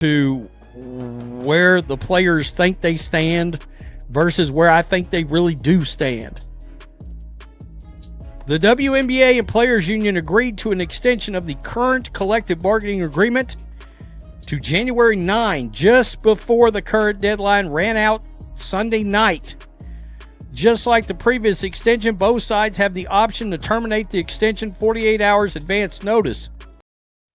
to where the players think they stand versus where I think they really do stand. The WNBA and Players Union agreed to an extension of the current collective bargaining agreement to January 9, just before the current deadline ran out Sunday night. Just like the previous extension, both sides have the option to terminate the extension 48 hours advance notice.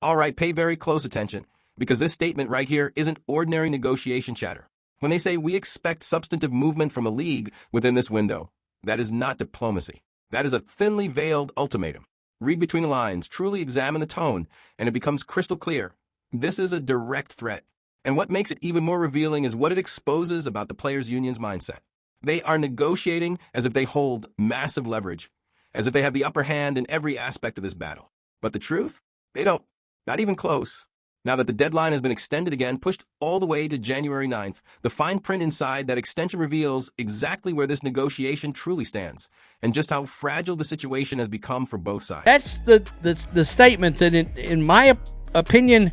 All right, pay very close attention, because this statement right here isn't ordinary negotiation chatter. When they say we expect substantive movement from a league within this window, that is not diplomacy. That is a thinly veiled ultimatum. Read between the lines, truly examine the tone, and it becomes crystal clear. This is a direct threat. And what makes it even more revealing is what it exposes about the players' union's mindset. They are negotiating as if they hold massive leverage, as if they have the upper hand in every aspect of this battle. But the truth? They don't. Not even close. Now that the deadline has been extended again, pushed all the way to January 9th, the fine print inside that extension reveals exactly where this negotiation truly stands and just how fragile the situation has become for both sides. That's the statement that, in my opinion,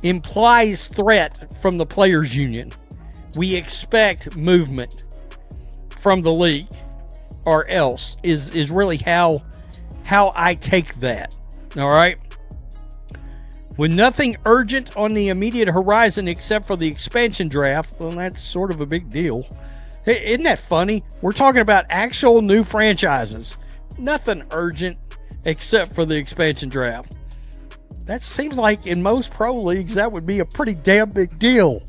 implies threat from the players' union. We expect movement from the league, or else is really how I take that. All right. With nothing urgent on the immediate horizon except for the expansion draft, well, that's sort of a big deal. Isn't that funny? We're talking about actual new franchises. Nothing urgent except for the expansion draft. That seems like in most pro leagues that would be a pretty damn big deal.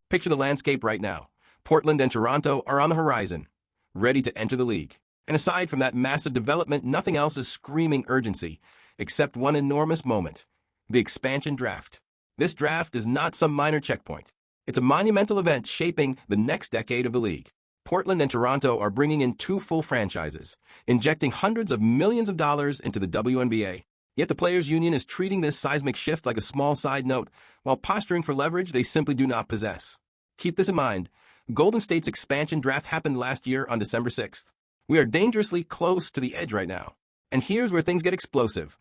Picture the landscape right now. Portland and Toronto are on the horizon, ready to enter the league. And aside from that massive development, nothing else is screaming urgency, except one enormous moment, the expansion draft. This draft is not some minor checkpoint. It's a monumental event shaping the next decade of the league. Portland and Toronto are bringing in 2 full franchises, injecting hundreds of millions of dollars into the WNBA. Yet the Players Union is treating this seismic shift like a small side note, while posturing for leverage they simply do not possess. Keep this in mind. Golden State's expansion draft happened last year on December 6th. We are dangerously close to the edge right now. And here's where things get explosive.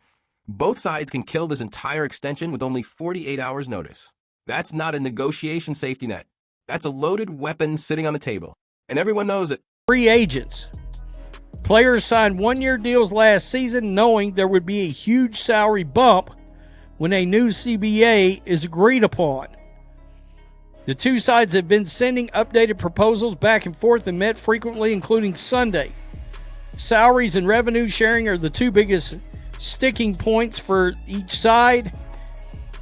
Both sides can kill this entire extension with only 48 hours notice. That's not a negotiation safety net. That's a loaded weapon sitting on the table. And everyone knows it. Free agents. Players signed 1-year deals last season knowing there would be a huge salary bump when a new CBA is agreed upon. The two sides have been sending updated proposals back and forth and met frequently, including Sunday. Salaries and revenue sharing are the two biggest sticking points for each side.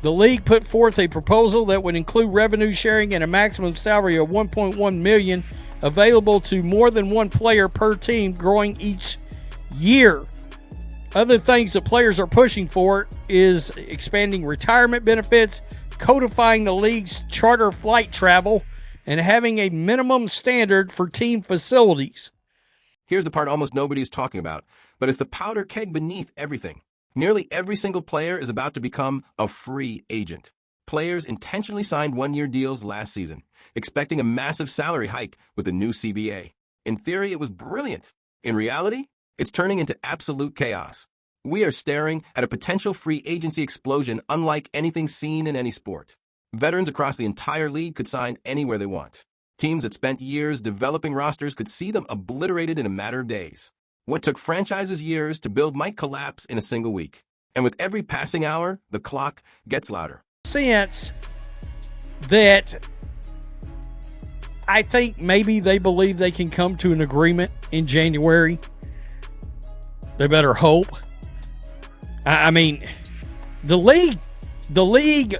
The league put forth a proposal that would include revenue sharing and a maximum salary of $1.1 million available to more than one player per team, growing each year. Other things that players are pushing for is expanding retirement benefits, codifying the league's charter flight travel, and having a minimum standard for team facilities. Here's the part almost nobody's talking about, but it's the powder keg beneath everything. Nearly every single player is about to become a free agent. Players intentionally signed 1-year deals last season, expecting a massive salary hike with the new CBA. In theory, it was brilliant. In reality, it's turning into absolute chaos. We are staring at a potential free agency explosion unlike anything seen in any sport. Veterans across the entire league could sign anywhere they want. Teams that spent years developing rosters could see them obliterated in a matter of days. What took franchises years to build might collapse in a single week. And with every passing hour, the clock gets louder. Sense that I think maybe they believe they can come to an agreement in January. They better hope. I mean, the league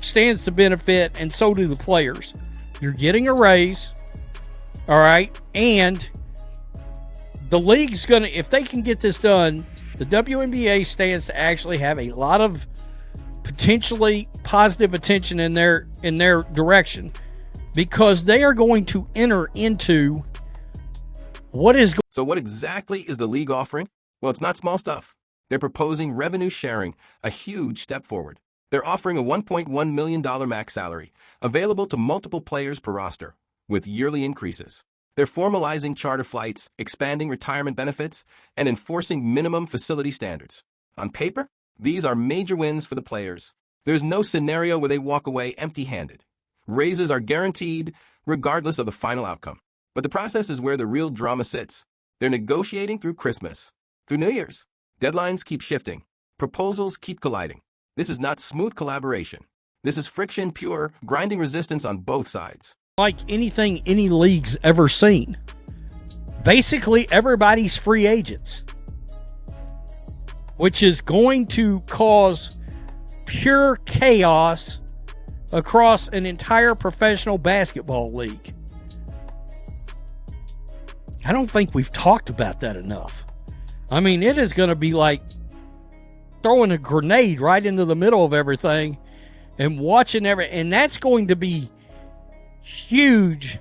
stands to benefit, and so do the players. You're getting a raise, all right? And the league's going to, if they can get this done, the WNBA stands to actually have a lot of potentially positive attention in their direction, because they are going to enter into what is. So what exactly is the league offering? Well, it's not small stuff. They're proposing revenue sharing, a huge step forward. They're offering a $1.1 million max salary, available to multiple players per roster, with yearly increases. They're formalizing charter flights, expanding retirement benefits, and enforcing minimum facility standards. On paper, These are major wins for the players. There's no scenario where they walk away empty-handed. Raises are guaranteed, regardless of the final outcome. But the process is where the real drama sits. They're negotiating through Christmas, through New Year's. Deadlines keep shifting. Proposals keep colliding. This is not smooth collaboration. This is friction, pure, grinding resistance on both sides. Like anything any league's ever seen. Basically, everybody's free agents, which is going to cause pure chaos across an entire professional basketball league. I don't think we've talked about that enough. I mean, it is going to be like throwing a grenade right into the middle of everything and watching and that's going to be huge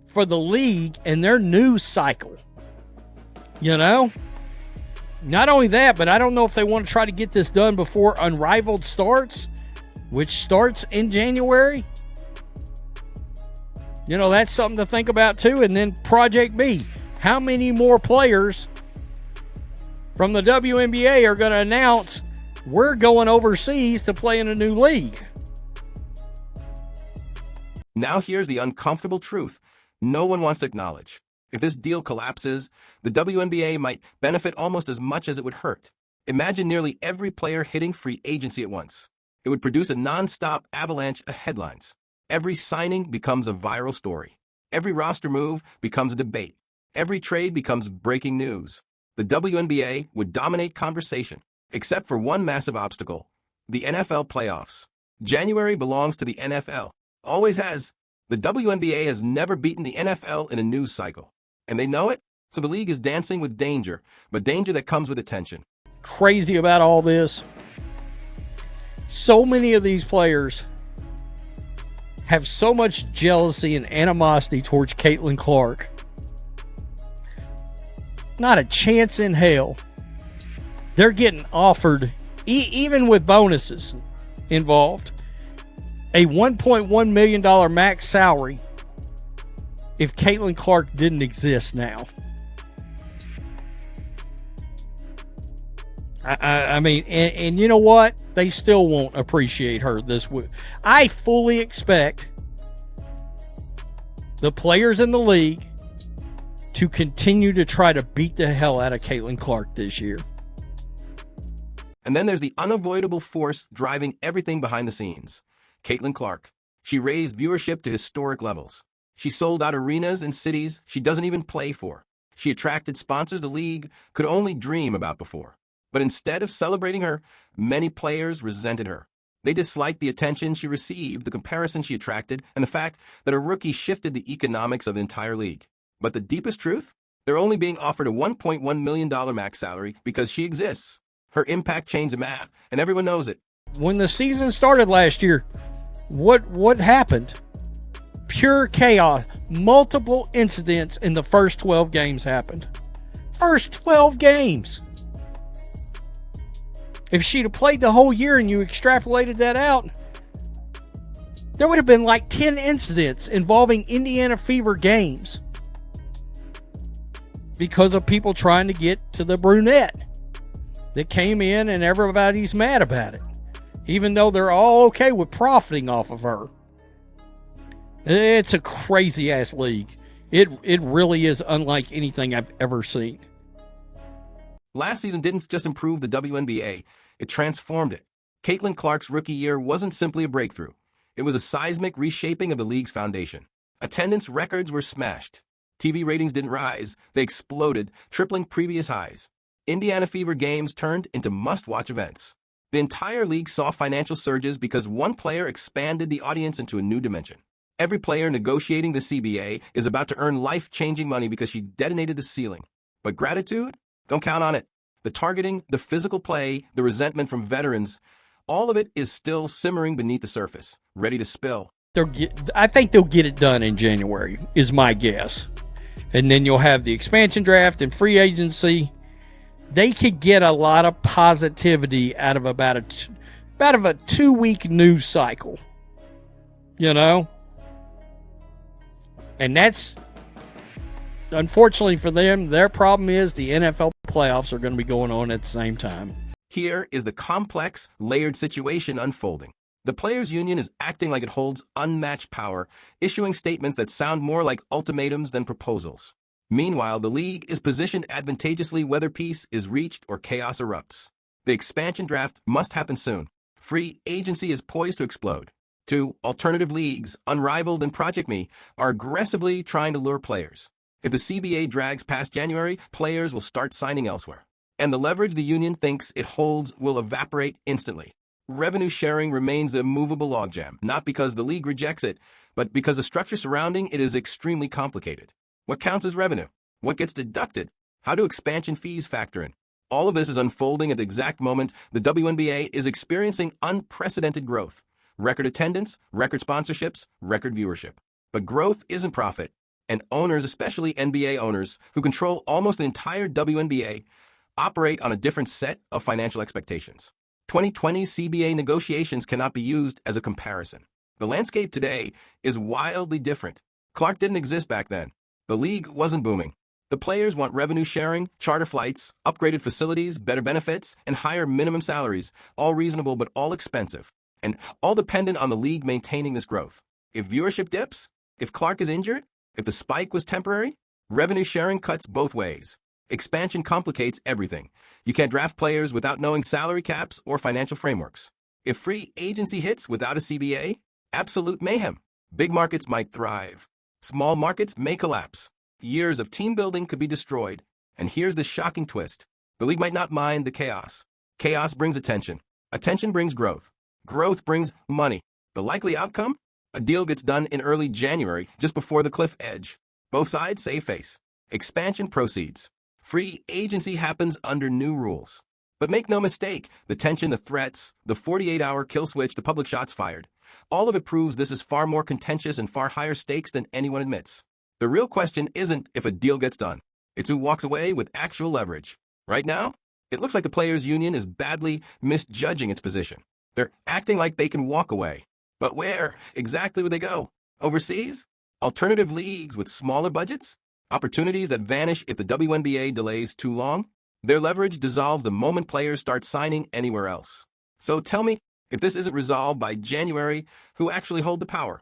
for the league and their news cycle. You know? Not only that, but I don't know if they want to try to get this done before Unrivaled starts, which starts in January. You know, that's something to think about too. And then Project B. How many more players from the WNBA are going to announce we're going overseas to play in a new league? Now here's the uncomfortable truth no one wants to acknowledge. If this deal collapses, the WNBA might benefit almost as much as it would hurt. Imagine nearly every player hitting free agency at once. It would produce a non-stop avalanche of headlines. Every signing becomes a viral story. Every roster move becomes a debate. Every trade becomes breaking news. The WNBA would dominate conversation, except for one massive obstacle, the NFL playoffs. January belongs to the NFL. Always has. The WNBA has never beaten the NFL in a news cycle. And they know it, so the league is dancing with danger, but danger that comes with attention. Crazy about all this. So many of these players have so much jealousy and animosity towards Caitlin Clark. Not a chance in hell. They're getting offered, even with bonuses involved, a $1.1 million max salary if Caitlin Clark didn't exist now. I mean, and you know what? They still won't appreciate her this week. I fully expect the players in the league to continue to try to beat the hell out of Caitlin Clark this year. And then there's the unavoidable force driving everything behind the scenes. Caitlin Clark. She raised viewership to historic levels. She sold out arenas in cities she doesn't even play for. She attracted sponsors the league could only dream about before. But instead of celebrating her, many players resented her. They disliked the attention she received, the comparison she attracted, and the fact that a rookie shifted the economics of the entire league. But the deepest truth? They're only being offered a $1.1 million max salary because she exists. Her impact changed the math, and everyone knows it. When the season started last year, what happened? Pure chaos. Multiple incidents in the first 12 games happened. First 12 games. If she'd have played the whole year and you extrapolated that out, there would have been like 10 incidents involving Indiana Fever games because of people trying to get to the brunette that came in, and everybody's mad about it, even though they're all okay with profiting off of her. It's a crazy-ass league. It really is unlike anything I've ever seen. Last season didn't just improve the WNBA, it transformed it. Caitlin Clark's rookie year wasn't simply a breakthrough. It was a seismic reshaping of the league's foundation. Attendance records were smashed. TV ratings didn't rise, they exploded, tripling previous highs. Indiana Fever games turned into must-watch events. The entire league saw financial surges because one player expanded the audience into a new dimension. Every player negotiating the CBA is about to earn life-changing money because she detonated the ceiling. But gratitude? Don't count on it. The targeting, the physical play, the resentment from veterans, all of it is still simmering beneath the surface, ready to spill. I think they'll get it done in January, is my guess. And then you'll have the expansion draft and free agency. They could get a lot of positivity out of about a 2-week news cycle. You know? And that's, unfortunately for them, their problem is the NFL playoffs are going to be going on at the same time. Here is the complex, layered situation unfolding. The players' union is acting like it holds unmatched power, issuing statements that sound more like ultimatums than proposals. Meanwhile, the league is positioned advantageously whether peace is reached or chaos erupts. The expansion draft must happen soon. Free agency is poised to explode. Two alternative leagues, unrivaled in Project Me, are aggressively trying to lure players. If the CBA drags past January, players will start signing elsewhere. And the leverage the union thinks it holds will evaporate instantly. Revenue sharing remains the immovable logjam, not because the league rejects it, but because the structure surrounding it is extremely complicated. What counts as revenue? What gets deducted? How do expansion fees factor in? All of this is unfolding at the exact moment the WNBA is experiencing unprecedented growth. Record attendance, record sponsorships, record viewership. But growth isn't profit, and owners, especially NBA owners, who control almost the entire WNBA, operate on a different set of financial expectations. 2020 CBA negotiations cannot be used as a comparison. The landscape today is wildly different. Clark didn't exist back then. The league wasn't booming. The players want revenue sharing, charter flights, upgraded facilities, better benefits, and higher minimum salaries, all reasonable but all expensive, and all dependent on the league maintaining this growth. If viewership dips, if Clark is injured, if the spike was temporary, revenue sharing cuts both ways. Expansion complicates everything. You can't draft players without knowing salary caps or financial frameworks. If free agency hits without a CBA, absolute mayhem. Big markets might thrive. Small markets may collapse. Years of team building could be destroyed. And here's the shocking twist. The league might not mind the chaos. Chaos brings attention. Attention brings growth. Growth brings money. The likely outcome? A deal gets done in early January, just before the cliff edge. Both sides save face. Expansion proceeds. Free agency happens under new rules. But make no mistake, the tension, the threats, the 48-hour kill switch, the public shots fired, all of it proves this is far more contentious and far higher stakes than anyone admits. The real question isn't if a deal gets done. It's who walks away with actual leverage. Right now, it looks like the players' union is badly misjudging its position. They're acting like they can walk away. But where exactly would they go? Overseas? Alternative leagues with smaller budgets? Opportunities that vanish if the WNBA delays too long? Their leverage dissolves the moment players start signing anywhere else. So tell me, if this isn't resolved by January, who actually hold the power?